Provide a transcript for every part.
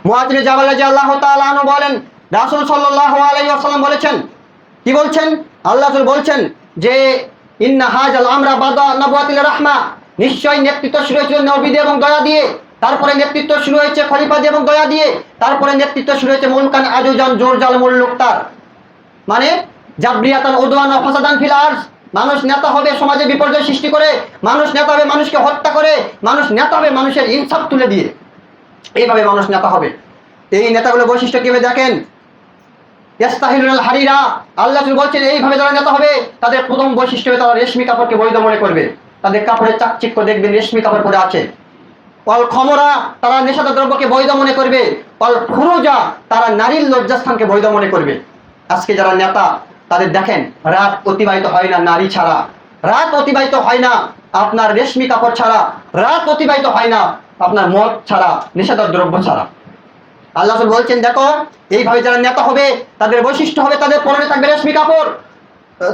মুআয ইবনে জাবাল রাদিয়াল্লাহু তাআলা আনহু বলেন, রাসূল সাল্লাল্লাহু আলাইহি ওয়াসাল্লাম বলেছেন, কি বলছেন? আল্লাহ রাসূল বলছেন যে ইন্না হাযাল আমরা বাদা নবুওয়াতিল রাহমা, নিশ্চয়ই নেতৃত্ব শুরু হয়েছিল নবীদের এবং দয়া দিয়ে, তারপরে নেতৃত্ব শুরু হয়েছে খলিফাদের এবং দয়া দিয়ে, তারপরে নেতৃত্ব শুরু হয়েছে মুলকান আজুজান জোরজাল মুলুকতার, মানে জাবরিয়াতান উদওয়ান ওয়া ফাসাদান ফিল আরজ। মানুষ নেতা হবে সমাজে বিপর্যয় সৃষ্টি করে, মানুষ নেতা হবে মানুষকে হত্যা করে, মানুষ নেতা হবে মানুষের ইনসাফ তুলে দিয়ে, এইভাবে মানুষ নেতা হবে। এই নেতাগুলো বৈশিষ্ট্য কিভাবে দেখেন? ইস্তাহিলুল হারিরা, আল্লাহ বলছেন এইভাবে যারা নেতা হবে তাদের প্রথম বৈশিষ্ট্য হবে তারা রেশমি কাপড়কে বৈধ মনে করবে, তাদের কাপড়ের চাকচিক্য দেখবেন রেশমি কাপড় পরে আছে। অল খমরা, তারা নেশাদার দ্রব্যকে বৈধ মনে করবে। অল ফুরুজা, তারা নারীর লজ্জাস্থানকে বৈধ মনে করবে। আজকে যারা নেতা তাদের দেখেন রাত অতিবাহিত হয় না নারী ছাড়া, রাত অতিবাহিত হয় না আপনার রেশমি কাপড় ছাড়া, রাত অতিবাহিত হয় না আপনার মদ ছাড়া, নেশাদার দ্রব্য ছাড়া। আল্লাহ বলছেন দেখো এইভাবে যারা নেতা হবে তাদের বৈশিষ্ট্য হবে তাদের পরনে থাকবে রেশমি কাপড়,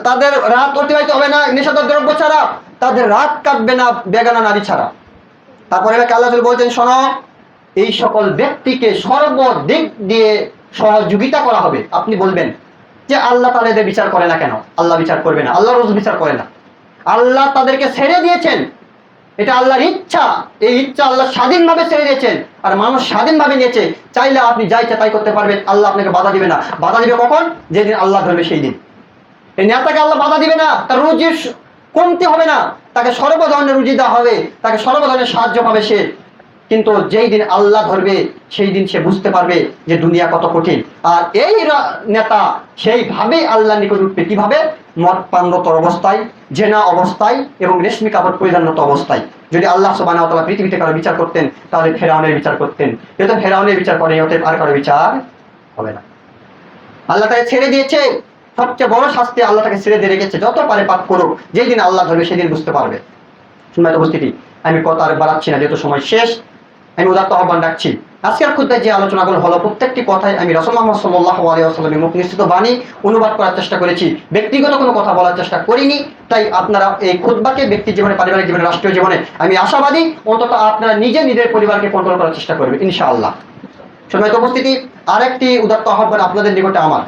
তাদের রাত অতিবাহিত হবে না নেশাদার দ্রব্য ছাড়া, তাদের রাত কাটবে না বেগানা নারী ছাড়া। তারপরে আল্লাহ বলছেন শোনো, এই সকল ব্যক্তিকে সর্বদিক দিয়ে সহযোগিতা করা হবে। আপনি বলবেন যে আল্লাহ তাহলে এদের বিচার করে না কেন? আল্লাহ বিচার করবে না, আল্লাহ রোজ বিচার করে না। আল্লাহ তাদেরকে ছেড়ে দিয়েছেন, এটা আল্লাহর ইচ্ছা, এই ইচ্ছা আল্লাহ স্বাধীনভাবে ছেড়ে দিয়েছেন, আর মানুষ স্বাধীনভাবে নিয়েছে। চাইলে আপনি যা ইচ্ছা তাই করতে পারবেন, আল্লাহ আপনাকে বাধা দিবে না। বাধা দিবে কখন? যেদিন আল্লাহ ধরবে সেই দিন। এই নেতাকে আল্লাহ বাধা দিবে না, তার রুজির কমতি হবে না, তাকে সর্ব ধরনের রুজি দেওয়া হবে, তাকে সর্ব ধরনের সাহায্য পাবে সে। কিন্তু যেই দিন আল্লাহ ধরবে সেই দিন সে বুঝতে পারবে যে দুনিয়া কত কঠিন। আর এই নেতা সেইভাবেই আল্লাহ নিকট উঠবে, কিভাবে? মদ পানরত অবস্থায়, জেনা অবস্থায় এবং রেশমি কাপড় পরিধানরত অবস্থায়। যদি আল্লাহ সুবহানাহু ওয়া তাআলা পৃথিবীতে কারো বিচার করতেন তাহলে ফেরাউনের বিচার করতেন, যেহেতু ফেরাউনের বিচার করেন অতএব আর কারো বিচার হবে না। আল্লাহ তাকে ছেড়ে দিয়েছে, সবচেয়ে বড় শাস্তি আল্লাহ তাকে ছেড়ে দিয়ে রেখেছে, যত পারে পাপ করুক, যেই দিন আল্লাহ ধরবে সেদিন বুঝতে পারবে। সম্মানিত উপস্থিতি, আমি কথা আর বাড়াচ্ছি না, যেহেতু সময় শেষ। আমি উদাত্ত আহ্বান রাখছি, আজকের খুতবায় যে আলোচনাগুলো হলো প্রত্যেকটি কথাই আমি রাসূল মুহাম্মদ সাল্লাল্লাহু আলাইহি ওয়াসাল্লামের মুখ নিঃসৃত বাণী অনুবাদ করার চেষ্টা করেছি, ব্যক্তিগত কোনো কথা বলার চেষ্টা করিনি। তাই আপনারা এই খুতবাকে ব্যক্তি জীবনে, পারিবারিক জীবনে, রাষ্ট্রীয় জীবনে আমি আশাবাদী অন্তত আপনারা নিজের পরিবারকে কন্ট্রোল করার চেষ্টা করবেন ইনশাআল্লাহ। সম্মানিত উপস্থিতি, আরেকটি উদাত্ত আহ্বান আপনাদের নিকটে আমার।